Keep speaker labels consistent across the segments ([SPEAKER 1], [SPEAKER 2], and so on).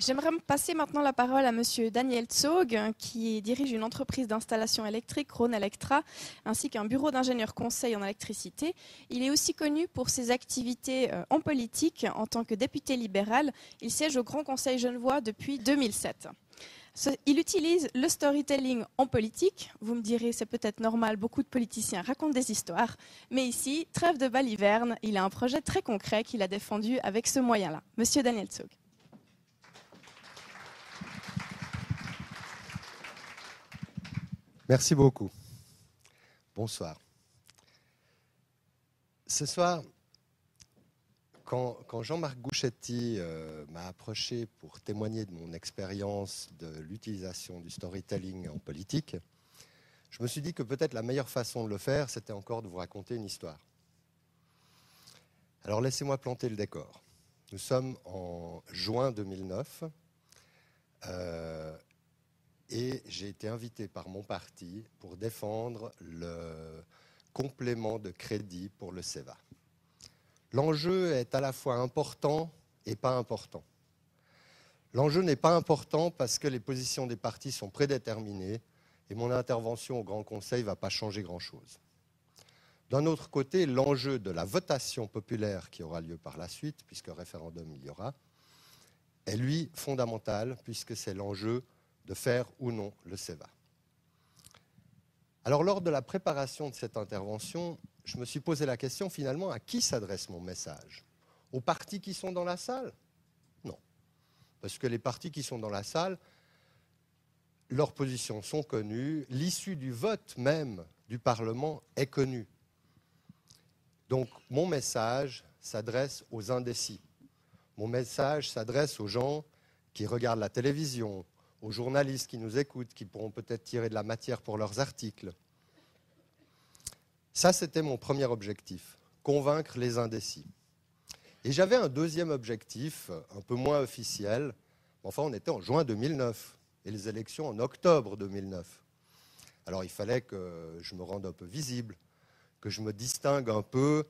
[SPEAKER 1] J'aimerais passer maintenant la parole à Monsieur Daniel Zog, qui dirige une entreprise d'installation électrique, Rhône Electra, ainsi qu'un bureau d'ingénieurs conseil en électricité. Il est aussi connu pour ses activités en politique. En tant que député libéral, il siège au Grand Conseil genevois depuis 2007. Il utilise le storytelling en politique. Vous me direz, c'est peut-être normal, beaucoup de politiciens racontent des histoires. Mais ici, trêve de baliverne, il a un projet très concret qu'il a défendu avec ce moyen-là. Monsieur Daniel Zog.
[SPEAKER 2] Merci beaucoup. Bonsoir. Ce soir, quand Jean-Marc Gouchetti m'a approché pour témoigner de mon expérience de l'utilisation du storytelling en politique, je me suis dit que peut-être la meilleure façon de le faire, c'était encore de vous raconter une histoire. Alors laissez-moi planter le décor. Nous sommes en juin 2009. Et j'ai été invité par mon parti pour défendre le complément de crédit pour le CEVA. L'enjeu est à la fois important et pas important. L'enjeu n'est pas important parce que les positions des partis sont prédéterminées et mon intervention au Grand Conseil ne va pas changer grand-chose. D'un autre côté, l'enjeu de la votation populaire qui aura lieu par la suite, puisque référendum il y aura, est lui fondamental puisque c'est l'enjeu de faire ou non le CEVA. Alors, lors de la préparation de cette intervention, je me suis posé la question, finalement, à qui s'adresse mon message? Aux partis qui sont dans la salle? Non. Parce que les partis qui sont dans la salle, leurs positions sont connues, l'issue du vote même du Parlement est connue. Donc, mon message s'adresse aux indécis. Mon message s'adresse aux gens qui regardent la télévision, aux journalistes qui nous écoutent, qui pourront peut-être tirer de la matière pour leurs articles. Ça, c'était mon premier objectif, convaincre les indécis. Et j'avais un deuxième objectif, un peu moins officiel. Enfin, on était en juin 2009 et les élections en octobre 2009. Alors, il fallait que je me rende un peu visible, que je me distingue un peu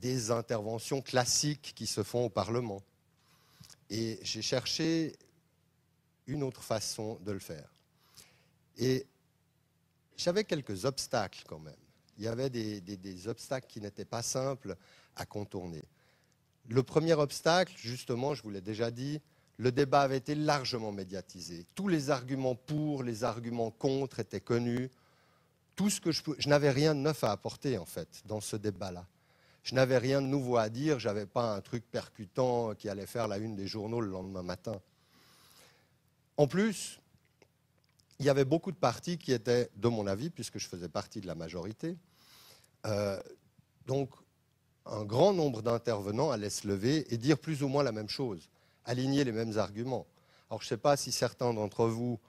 [SPEAKER 2] des interventions classiques qui se font au Parlement. Et j'ai cherché une autre façon de le faire. Et j'avais quelques obstacles quand même. Il y avait des obstacles qui n'étaient pas simples à contourner. Le premier obstacle, justement, je vous l'ai déjà dit, le débat avait été largement médiatisé. Tous les arguments pour, les arguments contre étaient connus. Tout ce que je n'avais rien de neuf à apporter, en fait, dans ce débat-là. Je n'avais rien de nouveau à dire, je n'avais pas un truc percutant qui allait faire la une des journaux le lendemain matin. En plus, il y avait beaucoup de partis qui étaient, de mon avis, puisque je faisais partie de la majorité, donc un grand nombre d'intervenants allaient se lever et dire plus ou moins la même chose, aligner les mêmes arguments. Alors je ne sais pas si certains d'entre vous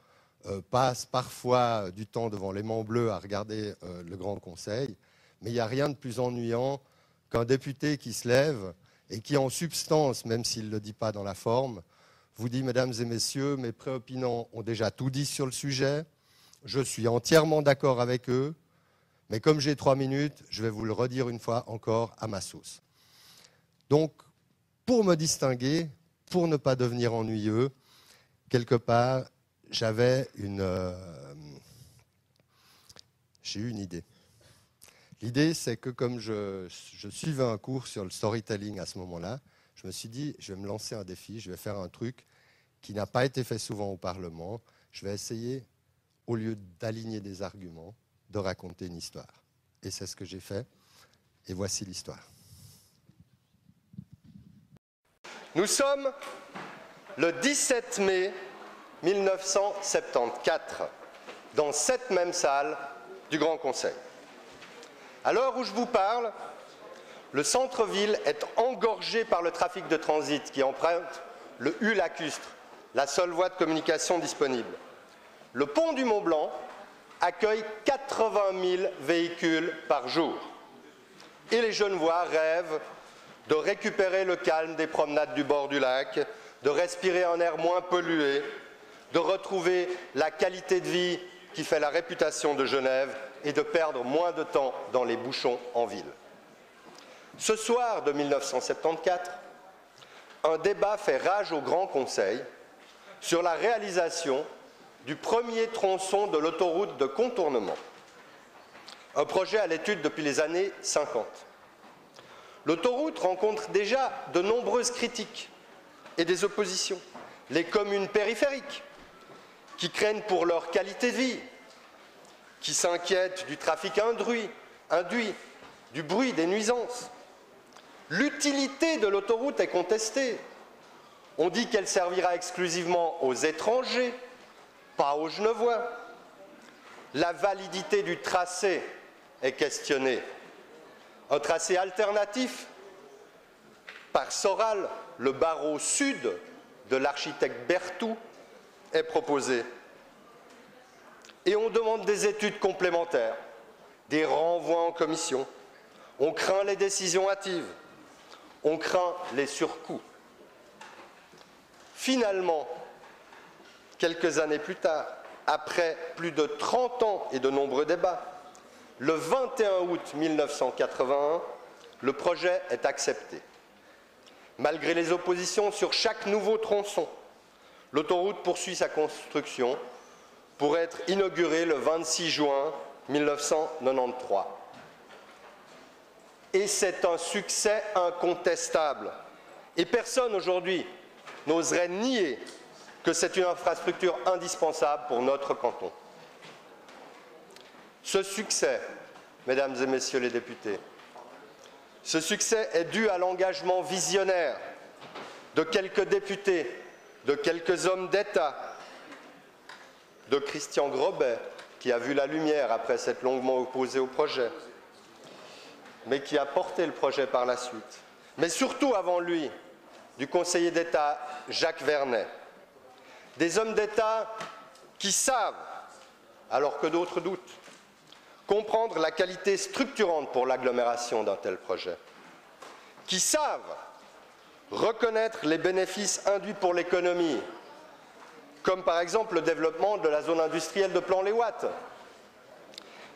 [SPEAKER 2] passent parfois du temps devant l'aimant bleu à regarder le Grand Conseil, mais il n'y a rien de plus ennuyant qu'un député qui se lève et qui, en substance, même s'il ne le dit pas dans la forme, vous dit, mesdames et messieurs, mes préopinants ont déjà tout dit sur le sujet, je suis entièrement d'accord avec eux, mais comme j'ai 3 minutes, je vais vous le redire une fois encore à ma sauce. Donc, pour me distinguer, pour ne pas devenir ennuyeux, quelque part, j'ai eu une idée. L'idée, c'est que comme je suivais un cours sur le storytelling à ce moment-là, je me suis dit, je vais me lancer un défi, je vais faire un truc qui n'a pas été fait souvent au Parlement. Je vais essayer, au lieu d'aligner des arguments, de raconter une histoire. Et c'est ce que j'ai fait. Et voici l'histoire. Nous sommes le 17 mai 1974, dans cette même salle du Grand Conseil. À l'heure où je vous parle, le centre-ville est engorgé par le trafic de transit qui emprunte le U-lacustre, la seule voie de communication disponible. Le pont du Mont-Blanc accueille 80 000 véhicules par jour. Et les Genevois rêvent de récupérer le calme des promenades du bord du lac, de respirer un air moins pollué, de retrouver la qualité de vie qui fait la réputation de Genève et de perdre moins de temps dans les bouchons en ville. Ce soir de 1974, un débat fait rage au Grand Conseil sur la réalisation du premier tronçon de l'autoroute de contournement, un projet à l'étude depuis les années 50. L'autoroute rencontre déjà de nombreuses critiques et des oppositions. Les communes périphériques, qui craignent pour leur qualité de vie, qui s'inquiètent du trafic induit, du bruit, des nuisances. L'utilité de l'autoroute est contestée. On dit qu'elle servira exclusivement aux étrangers, pas aux Genevois. La validité du tracé est questionnée. Un tracé alternatif par Soral, le barreau sud de l'architecte Berthoud, est proposé. Et on demande des études complémentaires, des renvois en commission. On craint les décisions hâtives. On craint les surcoûts. Finalement, quelques années plus tard, après plus de 30 ans et de nombreux débats, le 21 août 1981, le projet est accepté. Malgré les oppositions sur chaque nouveau tronçon, l'autoroute poursuit sa construction pour être inaugurée le 26 juin 1993. Et c'est un succès incontestable. Et personne aujourd'hui n'oserait nier que c'est une infrastructure indispensable pour notre canton. Ce succès, mesdames et messieurs les députés, ce succès est dû à l'engagement visionnaire de quelques députés, de quelques hommes d'État, de Christian Grobet, qui a vu la lumière après s'être longuement opposé au projet, mais qui a porté le projet par la suite. Mais surtout avant lui, du conseiller d'État Jacques Vernet. Des hommes d'État qui savent, alors que d'autres doutent, comprendre la qualité structurante pour l'agglomération d'un tel projet, qui savent reconnaître les bénéfices induits pour l'économie, comme par exemple le développement de la zone industrielle de Plan-les-Ouates,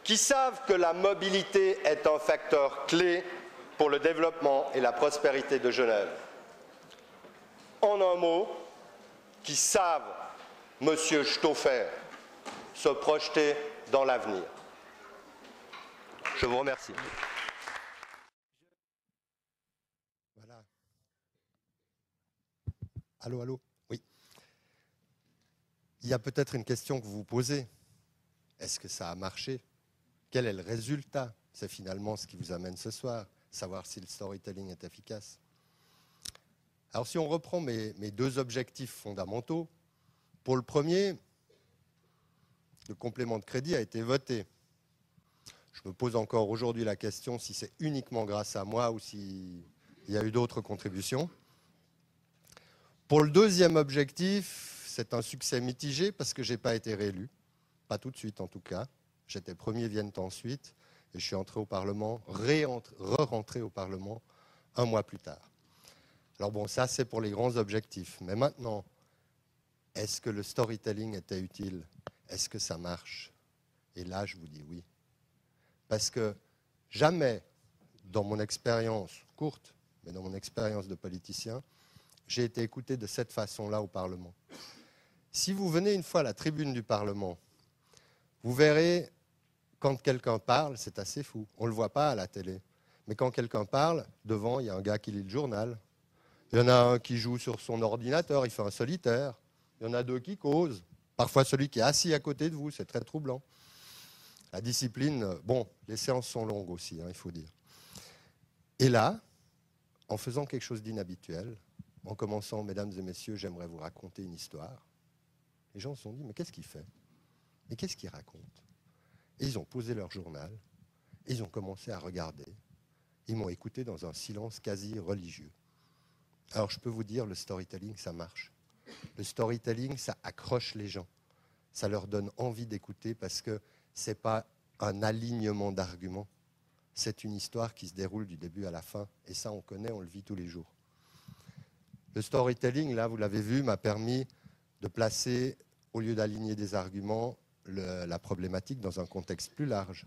[SPEAKER 2] qui savent que la mobilité est un facteur clé pour le développement et la prospérité de Genève. En un mot, qui savent, Monsieur Stauffer, se projeter dans l'avenir. Je vous remercie.
[SPEAKER 3] Voilà. Allô, allô? Oui. Il y a peut-être une question que vous vous posez. Est-ce que ça a marché? Quel est le résultat? C'est finalement ce qui vous amène ce soir, savoir si le storytelling est efficace. Alors si on reprend mes deux objectifs fondamentaux, pour le premier, le complément de crédit a été voté. Je me pose encore aujourd'hui la question si c'est uniquement grâce à moi ou s'il y a eu d'autres contributions. Pour le deuxième objectif, c'est un succès mitigé parce que je n'ai pas été réélu. Pas tout de suite en tout cas. J'étais premier, viennent ensuite. Et je suis entré au Parlement, re-rentré au Parlement un mois plus tard. Alors bon, ça c'est pour les grands objectifs. Mais maintenant, est-ce que le storytelling était utile? Est-ce que ça marche? Et là, je vous dis oui. Parce que jamais, dans mon expérience courte, mais dans mon expérience de politicien, j'ai été écouté de cette façon-là au Parlement. Si vous venez une fois à la tribune du Parlement, vous verrez, quand quelqu'un parle, c'est assez fou. On ne le voit pas à la télé. Mais quand quelqu'un parle, devant, il y a un gars qui lit le journal. Il y en a un qui joue sur son ordinateur, il fait un solitaire. Il y en a deux qui causent. Parfois, celui qui est assis à côté de vous, c'est très troublant. La discipline, bon, les séances sont longues aussi, hein, il faut dire. Et là, en faisant quelque chose d'inhabituel, en commençant, mesdames et messieurs, j'aimerais vous raconter une histoire, les gens se sont dit, mais qu'est-ce qu'il fait? Mais qu'est-ce qu'il raconte? Et ils ont posé leur journal, et ils ont commencé à regarder. Ils m'ont écouté dans un silence quasi religieux. Alors je peux vous dire, le storytelling, ça marche. Le storytelling, ça accroche les gens. Ça leur donne envie d'écouter parce que ce n'est pas un alignement d'arguments. C'est une histoire qui se déroule du début à la fin. Et ça, on connaît, on le vit tous les jours. Le storytelling, là, vous l'avez vu, m'a permis de placer, au lieu d'aligner des arguments, la problématique dans un contexte plus large.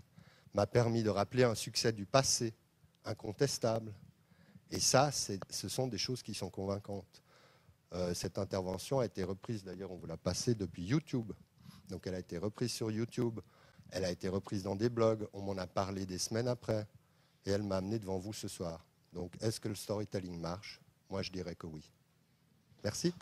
[SPEAKER 3] M'a permis de rappeler un succès du passé, incontestable,
[SPEAKER 2] Et ça, ce sont des choses qui sont convaincantes. Cette intervention a été reprise, d'ailleurs, on vous l'a passée depuis YouTube. Donc elle a été reprise sur YouTube, elle a été reprise dans des blogs, on m'en a parlé des semaines après, et elle m'a amené devant vous ce soir. Donc est-ce que le storytelling marche? Moi, je dirais que oui. Merci.